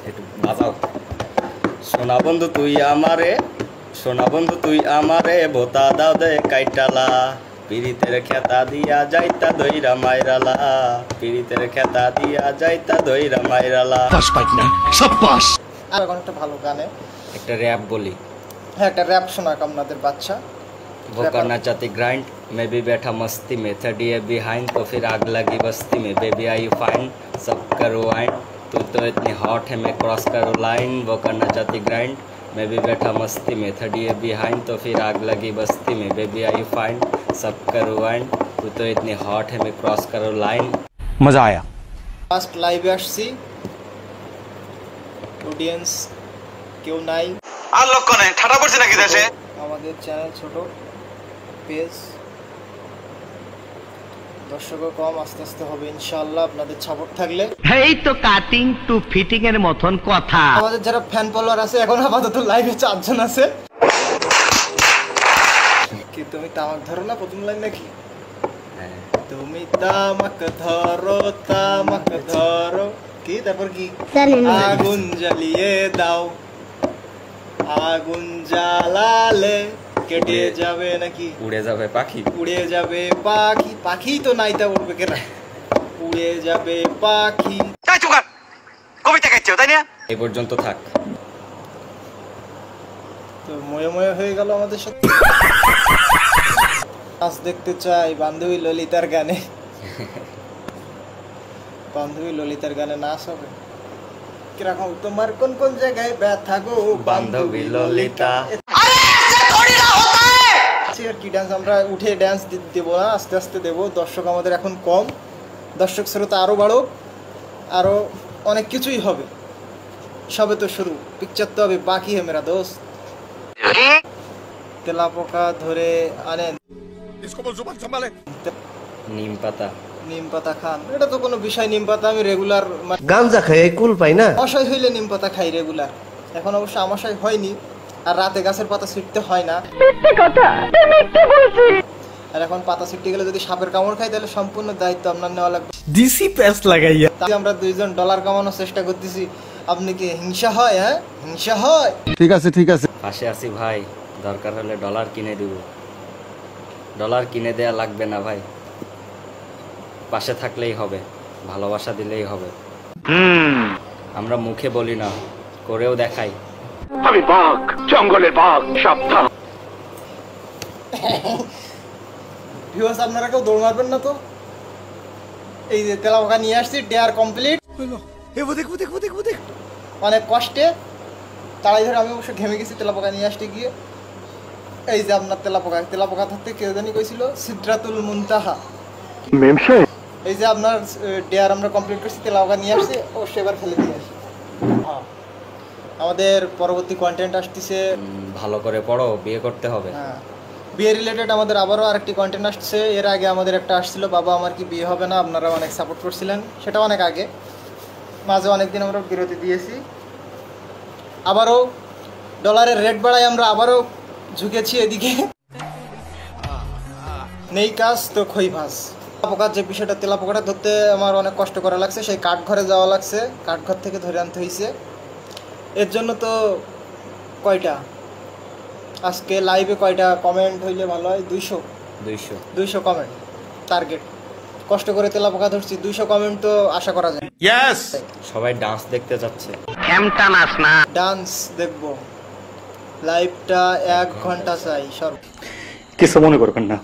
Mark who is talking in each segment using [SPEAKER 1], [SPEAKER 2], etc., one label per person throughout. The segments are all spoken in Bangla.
[SPEAKER 1] একটু বাজাও। সোনা বন্ধু তুই আমারে, সোনা বন্ধু তুই আমারে ভোতা দাও দে কাইটালা, পিরিতের খেতা দিয়া যাইতা দইরা মাইরালা, পিরিতের খেতা দিয়া যাইতা দইরা মাইরালা।
[SPEAKER 2] আর এখন একটা ভালো গানে
[SPEAKER 1] একটা র‍্যাপ বলি।
[SPEAKER 2] হ্যাঁ, একটা র‍্যাপ শোনাক আপনাদের বাচ্চা।
[SPEAKER 1] वो करना चाहती ग्राइंड, मैं भी बैठा मस्ती में, 30 बिहाइंड तो फिर आग लगी बस्ती में, बेबी आई यू फाइन सब करो वाइन, तू तो इतनी हॉट है मैं क्रॉस करो लाइन। वो करना चाहती ग्राइंड, मैं भी बैठा मस्ती में, 30 बिहाइंड तो फिर आग लगी बस्ती में, बेबी आई यू फाइन सब करो वाइन, तू तो इतनी हॉट है मैं क्रॉस करो लाइन।
[SPEAKER 3] मजा आया।
[SPEAKER 2] ফার্স্ট লাইভে আসছি, অডিয়েন্স কেউ নাই,
[SPEAKER 3] আর লক্ষ্য নেই, ঠাটা পড়ছে নাকি দেশে?
[SPEAKER 2] আমাদের চ্যানেল ছোট, পেজ দর্শকও কম, আস্তে আস্তে হবে ইনশাআল্লাহ আপনাদের সাপোর্ট থাকলে।
[SPEAKER 4] এই তো কাটিং টু ফিটিং এর মতন কথা।
[SPEAKER 2] আমাদের যারা ফ্যান ফলোয়ার আছে এখন আপাতত লাইভে 4 জন আছে। কি তুমি তামাক ধরো না প্রথম লাইন নাকি? তুমি তামাক ধরো কি তারপর কি? আগুন জ্বালিয়ে দাও, আগুন জ্বালালে কেটে যাবে নাকি?
[SPEAKER 1] উড়ে যাবে পাখি,
[SPEAKER 2] উড়ে যাবে পাখি। পাখি তো নাই, তা উড়বে কেন? উড়ে যাবে পাখি।
[SPEAKER 3] কবিতা গাইছো তাই না?
[SPEAKER 1] এই পর্যন্ত থাক।
[SPEAKER 2] তো ময়ে ময়ে হয়ে গেল আমাদের সাথে। নাচ দেখতে চাই বান্ধবী ললিতার গানে। বান্ধবী ললিতার গানে নাচ হবে কিরকম? তোমার কোন কোন জায়গায় ব্যথা গো
[SPEAKER 1] বান্ধবী ললিতা।
[SPEAKER 2] আর কি ডান্স আমরা উঠে ডান্স দেবো না, আস্তে আস্তে দেবো। দর্শক আমাদের এখন কম, দর্শক শ্রোতা আরো বাড়ুক, আরো অনেক কিছুই হবে। সবে তো শুরু, পিকচার তো হবে বাকি হে মেরা দোস্ত। তেলা পোকা ধরে আনেন,
[SPEAKER 1] নিম পাতা,
[SPEAKER 2] নিম পাতা খান, এটা তো কোনো বিষয়। নিম পাতা আমি রেগুলার
[SPEAKER 5] গাঞ্জা খাই কুল পাই না।
[SPEAKER 2] আমাশয় হইলে নিম পাতা খাই রেগুলার। এখন অবশ্য আমাশয় হয়নি, আর রাতে গাছের পাতা ছিটতে হয় না। আর এখন পাতা ছিটতে গেলে যদি সাপের কামড় খাই তাহলে সম্পূর্ণ দায়িত্ব আপনার নেওয়া লাগবে।
[SPEAKER 5] ডিসি প্যাস লাগাইয়া
[SPEAKER 2] আমরা 2 জন ডলার কামানোর চেষ্টা করতেছি, আপনি কি হিংসা হয়? হ্যাঁ, হিংসা হয়।
[SPEAKER 5] ঠিক আছে ঠিক আছে।
[SPEAKER 1] পাশে আছি ভাই, দরকার হলে ডলার কিনে দিব। ডলার কিনে দেয়া লাগবে না ভাই, পাশে থাকলেই হবে, ভালোবাসা দিলেই হবে। আমরা মুখে বলি না, করেও দেখাই।
[SPEAKER 3] আমি বাঘ, জঙ্গলের বাঘ, সাবধান।
[SPEAKER 2] ভিউয়ার্স আপনারা কেউ দৌড় মারবেন না তো। এই যে তেলা পোকা নিয়ে আসছি, ডেয়ার কমপ্লিট। অনেক কষ্টে তাড়াই ধরে আমি অবশ্য ঘেমে গেছি তেলা পোকা নিয়ে আসতে গিয়ে। এই যে আপনার তেলা পোকা, তেলা পোকা থাকতে কেউ জানি কইছিল সিদরাতুল মুনতাহা। এই যে আপনার ডেয়ার আমরা কমপ্লিট করছি, তেলা পোকা নিয়ে আসছি, অবশ্যই এবার ফেলে দিয়ে আসি। আমাদের পরবর্তী কন্টেন্ট আসতেছে।
[SPEAKER 1] ভালো করে পড়ো, বিয়ে করতে হবে।
[SPEAKER 2] হ্যাঁ, বিয়ে রিলেটেড আমাদের আবারও আরেকটি কন্টেন্ট আসছে। এর আগে আমাদের একটা আসছিল, বাবা আমার কি বিয়ে হবে না, আপনারা অনেক সাপোর্ট করছিলেন, সেটা অনেক আগে। মাঝে অনেকদিন আমরা বিরতি দিয়েছি, আবারও ডলারের রেট বাড়ায় আমরা আবারও ঝুঁকেছি এদিকে। নেই কাজ তো খই ভাস। পোকার যে বিষয়টা, তেলা পোকাটা ধরতে আমার অনেক কষ্ট করা লাগছে, সেই কাঠঘরে যাওয়া লাগছে, কাঠঘর থেকে ধরে আনতে হয়েছে। এর জন্য তো কয়টা আজকে লাইভে কয়টা কমেন্ট হইলে ভালো হয়? 200 কমেন্ট টার্গেট। কষ্ট করে তেলা পোকা ধরছি, 200 কমেন্ট তো আশা করা যায়।
[SPEAKER 5] ইয়েস,
[SPEAKER 1] সবাই ডান্স দেখতে যাচ্ছে।
[SPEAKER 4] খেমটা নাচ না,
[SPEAKER 2] ডান্স দেখবো। লাইভটা 1 ঘন্টা চাই সর।
[SPEAKER 6] কিছু মনে করবেন না,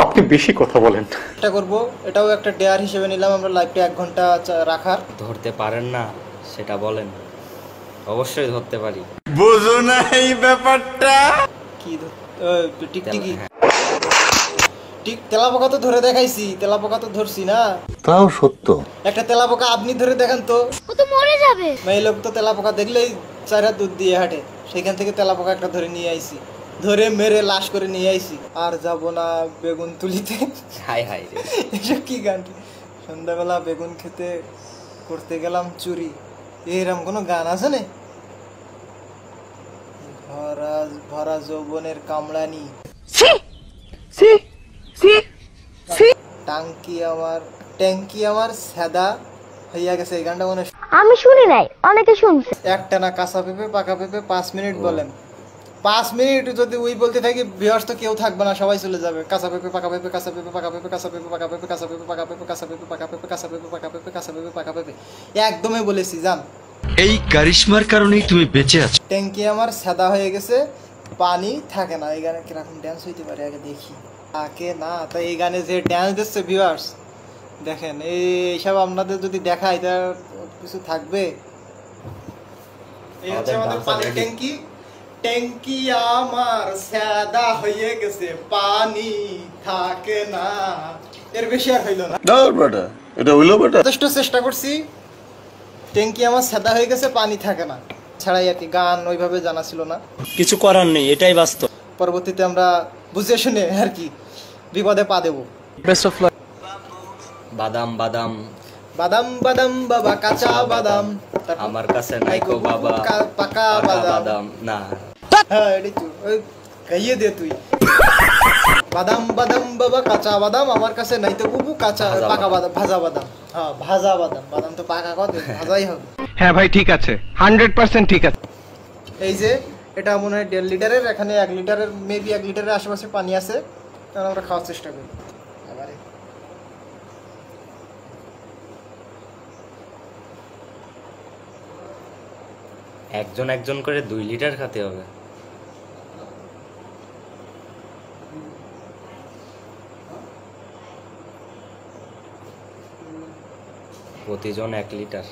[SPEAKER 6] আপনি বেশি কথা বলেন।
[SPEAKER 2] এটা করবো, এটাও একটা ডেয়ার হিসেবে নিলাম আমরা, লাইভটা 1 ঘন্টা রাখার।
[SPEAKER 1] ধরতে পারেন না সেটা বলেন। অবশ্যই ধরতে পারি।
[SPEAKER 5] বুঝো না এই ব্যাপারটা
[SPEAKER 2] কি টিকটিকি তেলা পোকা তো ধরে দেখাইছি, তেলা পোকা তো ধরছি না।
[SPEAKER 5] তাও সত্য।
[SPEAKER 2] একটা তেলা পোকা আপনি ধরে দেখান তো,
[SPEAKER 7] ও তো মরে যাবে।
[SPEAKER 2] মেয়ে লোক তো তেলা পোকা দেখলেই 4 হাত দুধ দিয়ে হাঁটে, সেখান থেকে তেলা পোকা একটা ধরে নিয়ে আইছি, ধরে মেরে লাশ করে নিয়ে আইছি। আর যাব না বেগুন তুলিতে।
[SPEAKER 1] হাই হাই রে,
[SPEAKER 2] এসব কি গান? সন্ধ্যাবেলা বেগুন খেতে করতে গেলাম চুরি, এরকম কোনো গান আছে না? ভরা যৌবনের কামড়ানি, ট্যাঙ্কি আমার সাদা হইয়া গেছে, এই গানটা মনে
[SPEAKER 7] আমি শুনি নাই, অনেকে শুনছে।
[SPEAKER 2] একটা না কাঁচা পেঁপে পাকা পেঁপে 5 মিনিট বলেন, 5 মিনিট যদি ওই বলতে থাকি ভিউয়ার্স তো কেউ থাকবে না, সবাই চলে যাবে। কাঁচা পেঁপে পাকা পেঁপে, কাঁচা পেঁপে পাকা পেঁপে, কাঁচা পেঁপে পাকা পেঁপে, কাঁচা পেঁপে পাকা পেঁপে, কাঁচা পেঁপে পাকা পেঁপে, কাঁচা পেঁপে পাকা পেঁপে, কাঁচা পেঁপে পাকা পেঁপে, একদমই বলেছি জান।
[SPEAKER 8] এই কারিশমার কারণেই তুমি বেঁচে আছো।
[SPEAKER 2] ট্যাঙ্কি আমার সাদা হয়ে গেছে, পানি থাকে না। এই গানে কিরকম ড্যান্স হইতে পারে আগে দেখি। থাকে না তো এই গানে যে ড্যান্স দিচ্ছে ভিউয়ার্স দেখেন, এইসব আপনাদের যদি দেখায় তার কিছু থাকবে। এই হচ্ছে আমাদের পানির ট্যাঙ্কি। ট্যাঙ্কি আমার সাদা হয়ে গেছে, পানি থাকে না। এর বেশি আর হইল না।
[SPEAKER 5] এটা হইলো বেটা।
[SPEAKER 2] যথেষ্ট চেষ্টা করছি। ট্যাঙ্কি আমার সাদা হয়ে গেছে, পানি থাকে না ছাড়াই আর কি। গান ওইভাবে জানা ছিল না,
[SPEAKER 9] কিছু করার নেই, এটাই বাস্তব।
[SPEAKER 2] পরবর্তীতে আমরা বুঝে শুনে আর কি বিপদে পা দেবো।
[SPEAKER 9] Best of luck.
[SPEAKER 1] বাদাম বাদাম
[SPEAKER 2] বাদাম বাদাম বাবা কাঁচা বাদাম,
[SPEAKER 1] আমার কাছে নাই কো বাবা
[SPEAKER 2] পাকা
[SPEAKER 1] পাকা
[SPEAKER 2] বাদাম।
[SPEAKER 1] বাদাম না।
[SPEAKER 2] হ্যাঁ এটাই তো, ওই গাইয়ে দে তুই। বাদাম বাদাম বাবা কাঁচা বাদাম, আমার কাছে নাই তো বুবু কাঁচা পাকা বাদাম, ভাজা বাদাম। হ্যাঁ ভাজা বাদাম, বাদাম তো পাকা কথা, ভাজাই হবে।
[SPEAKER 4] হ্যাঁ ভাই ঠিক আছে, 100% ঠিক আছে।
[SPEAKER 2] এই যে এটা মনে হয় 1.5 লিটারের, এখানে 1 লিটারের মেবি 1 লিটারের আশেপাশে পানি আছে, তাহলে আমরা খাওয়ার চেষ্টা করি। আবারে
[SPEAKER 1] একজন একজন করে 2 লিটার খেতে হবে। প্রতিজন 1 লিটার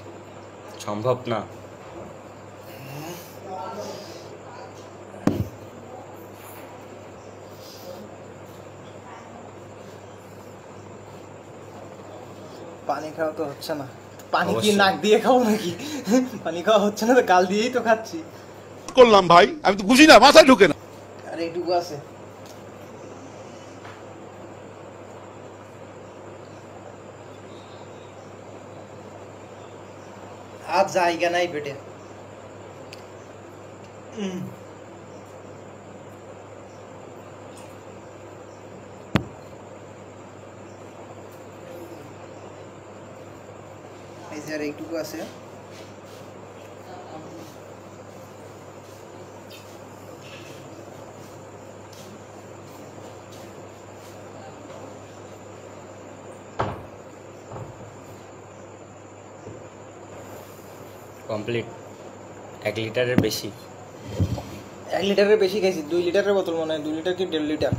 [SPEAKER 1] সম্ভব না।
[SPEAKER 2] পানি খাওয়া তো হচ্ছে না। পানি কি
[SPEAKER 1] অবশ্যই।
[SPEAKER 2] নাক দিয়ে খাবো নাকি? পানি খাওয়া হচ্ছে না তো গাল দিয়েই তো খাচ্ছি।
[SPEAKER 5] করলাম ভাই, আমি তো বুঝি না, মাথায় ঢুকে না।
[SPEAKER 2] আর এইটুকু আছে। আর জায়গা নাই পেটে। এই যে আর এইটুকু আছে।
[SPEAKER 1] কমপ্লিট। 1 লিটারের বেশি।
[SPEAKER 2] 1 লিটারের বেশি খাইছি। 2 লিটারের বোতল মনে হয়, 2 লিটার কি 1.5 লিটার।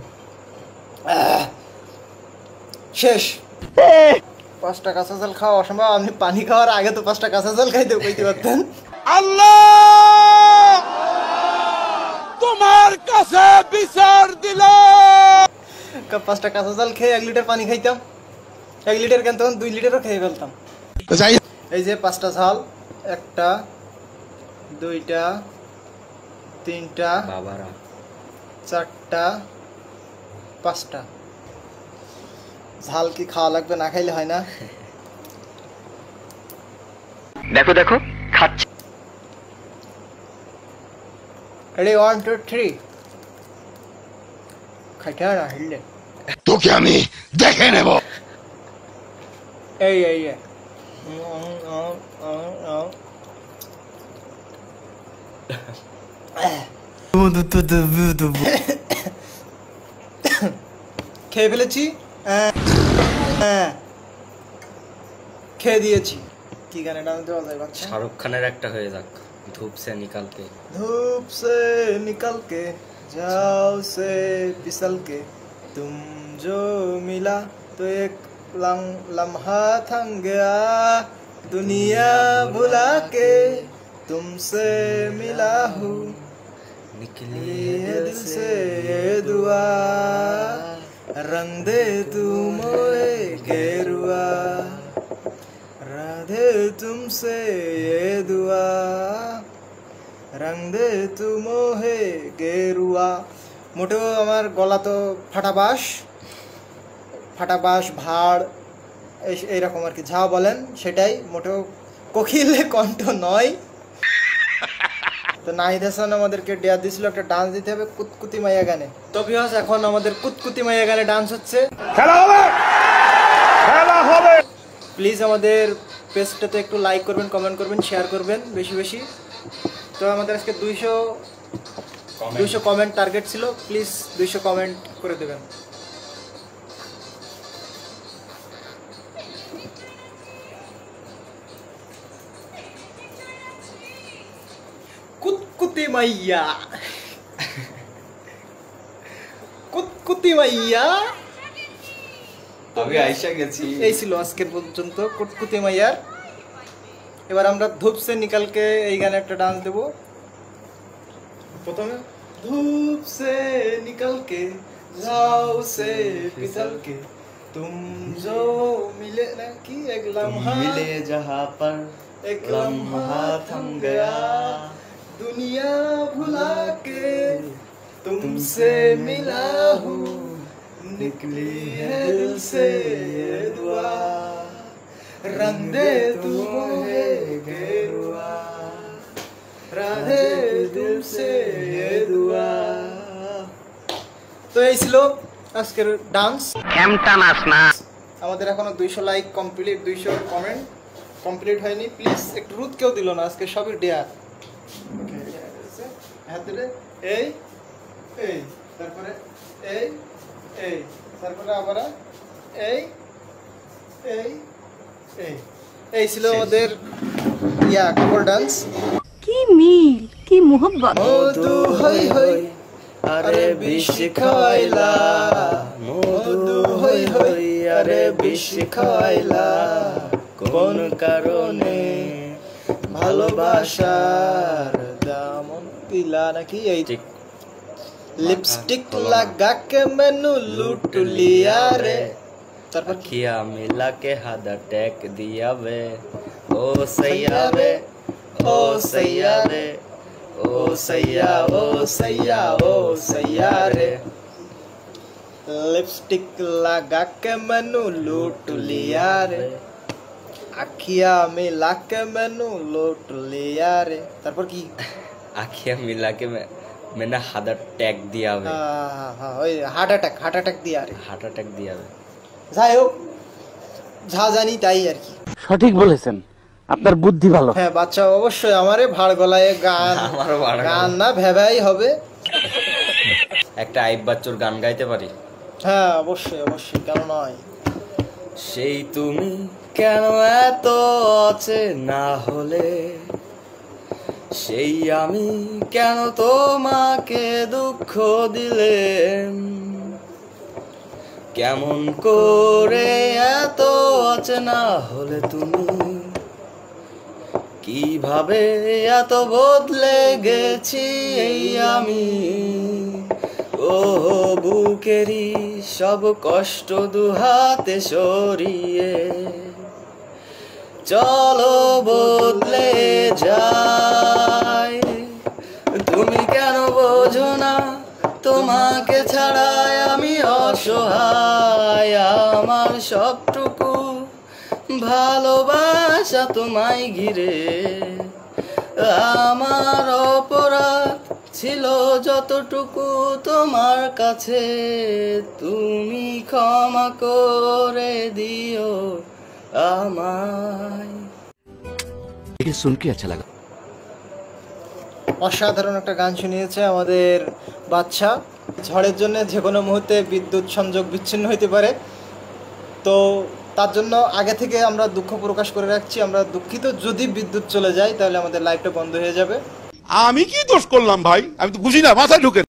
[SPEAKER 2] শেষ। 5টা কাঁচা জল খাওয়া অসম্ভব। আপনি পানি খাওয়ার আগে তো 5টা কাঁচা জল খাইতে কইতে পারতেন।
[SPEAKER 5] আল্লাহ তোমার কাছে বিচার দিলাম।
[SPEAKER 2] 5টা কাঁচা জল খেয়ে 1 লিটার পানি খাইতাম। 1 লিটার কেন, তখন 2 লিটারও খেয়ে ফেলতাম। এই যে 5টা ঝাল, 1টা 2টা 3টা
[SPEAKER 1] বাবারা
[SPEAKER 2] 4টা 5টা। ঝাল কি খাওয়া লাগবে, না খাইলে হয় না?
[SPEAKER 4] দেখো দেখো খাচ্ছি।
[SPEAKER 2] রেডি 1 2 3 খাইতে না হিললে
[SPEAKER 5] তোকে আমি দেখে নেব।
[SPEAKER 2] এই খেয়ে ফেলেছি। খেয়ে দিয়েছি। কি গানে ডান্স দেওয়া যায় বাচ্চা?
[SPEAKER 1] শাহরুখ খানের একটা হয়ে যাক, ধূপ সে নিকালকে।
[SPEAKER 2] धूप से निकल के जाओ से फिसल के तुम जो मिला तो एक लम्हा थम गया दुनिया भुला के तुमसे मिला हूँ
[SPEAKER 1] निकली
[SPEAKER 2] ये दिल से ये दुआ रंग दे तू मोए गेरुआ राधे तुमसे ये दुआ রং দে তু মোহে গেরুয়া। মোটেও আমার গলা তো ফাটাবাস ভাড় এইরকম আর কি, যা বলেন সেটাই, মোটেও কোকিলে কণ্ঠ নয়। তো নাহিদ হাসান আমাদেরকে ডেয়ার দিয়েছিল একটা ডান্স দিতে হবে কুতকুতি মাইয়া গানে। তো ভিউয়ার্স এখন আমাদের কুতকুতি মাইয়া গানে ডান্স হচ্ছে।
[SPEAKER 5] খেলা হবে, খেলা হবে।
[SPEAKER 2] প্লিজ আমাদের পেজটাতে একটু লাইক করবেন, কমেন্ট করবেন, শেয়ার করবেন বেশি বেশি। তো আমাদের আজকে 200 কমেন্ট টার্গেট ছিল, প্লিজ 200 কমেন্ট করে দেবেন। কুতকুতি মাইয়া, কুতকুতি মাইয়া,
[SPEAKER 1] আমি আইসা গেছি।
[SPEAKER 2] এই ছিল আজকের পর্যন্ত কুতকুতি মাইয়ার। এবার আমরা ধূপ সে নিকালকে এই গানে একটা ডান্স দেব। প্রথমে ধূপ সে নিকালকে যাও সে পিছলকে तुम जो मिले ना कि एक लम्हा
[SPEAKER 1] मिले जहाँ पर
[SPEAKER 2] एक लम्हा थम गया दुनिया भुला के तुमसे मिला हूँ निकली है दिल से ये दुआ रंग दे तू मुझे गेरुआ राधे दिल से ये दुआ। তো এই ছিল আজকের ডান্স। আমাদের এখনো 200 লাইক কমপ্লিট, 200 কমেন্ট কমপ্লিট হয়নি। প্লিজ একটু রুদ কেউ দিল না, আজকে সবই ডেয়ার। হাত দিলে এই এই, তারপরে এই এই, তারপরে আবার এই এই এই। এই ছিল আমাদের কাপল ডান্স।
[SPEAKER 7] কি মিল, কি মোহব্বত।
[SPEAKER 2] মধু হই হই আরে বিষ খাইলা, মধু হই হই আরে বিষ খাইলা, কোন কারণে ভালোবাসার দাম দিলা নাকি। এই লিপস্টিক লাগা কে মেনু লুট লিয়া রে, তারপর
[SPEAKER 1] किया मिला के हाथ अटैक दिया वे ओ सैया वे ओ सैया रे ओ सैया ओ सैया ओ सैया रे।
[SPEAKER 2] लिपस्टिक लगा के मैनू लूट लिया रे, आखिया मिला के मैनू लूट लिया रे, তারপর কি
[SPEAKER 1] आखिया मिला के मैंने हाथ अटैक दिया वे
[SPEAKER 2] ওই হার্ট অ্যাটাক দিয়া রে,
[SPEAKER 1] हार्ट अटैक दिया वे।
[SPEAKER 2] যাই হোক, যা জানি তাই আর কি।
[SPEAKER 9] সঠিক বলেছেন, আপনার বুদ্ধি ভালো।
[SPEAKER 2] হ্যাঁ, বাচ্চা অবশ্যই আমারে ভাড় গলায় গান,
[SPEAKER 1] আমারও ভাড়
[SPEAKER 2] গান না ভেবাই হবে।
[SPEAKER 1] একটা আইব বাচ্চুর গান গাইতে পারি?
[SPEAKER 2] হ্যাঁ অবশ্যই অবশ্যই, কেন নয়।
[SPEAKER 1] সেই তুমি কেন এত অচেনা হলে, সেই আমি কেন তোমাকে দুঃখ দিলে, কেমন করে এত অচেনা হলে তুমি, কিভাবে এত বদলে গেছি এই আমি। ও বুকেরই সব কষ্ট দুহাতে সরিয়ে চলো বদলে যাই। তুমি কেন বোঝো না তোমাকে ছাড়াই আমি অসহায়, আমার সবটুকু ভালোবাসা তোমায় ঘিরে, আমার অপরাধ ছিল যতটুকু তোমার কাছে, তুমি ক্ষমা করে দিও আমায়।
[SPEAKER 8] শুনকে আচ্ছা লাগা।
[SPEAKER 2] অসাধারণ একটা গান শুনিয়েছে আমাদের বাচ্চা। ঝড়ের জন্য যে কোনো মুহূর্তে বিদ্যুৎ সংযোগ বিচ্ছিন্ন হতে পারে, তো তার জন্য আগে থেকে আমরা দুঃখ প্রকাশ করে রাখছি। আমরা দুঃখিত, যদি বিদ্যুৎ চলে যায় তাহলে আমাদের লাইভটা বন্ধ হয়ে যাবে।
[SPEAKER 5] আমি কি দোষ করলাম ভাই? আমি তো বুঝি না, মাথায় ঢুকে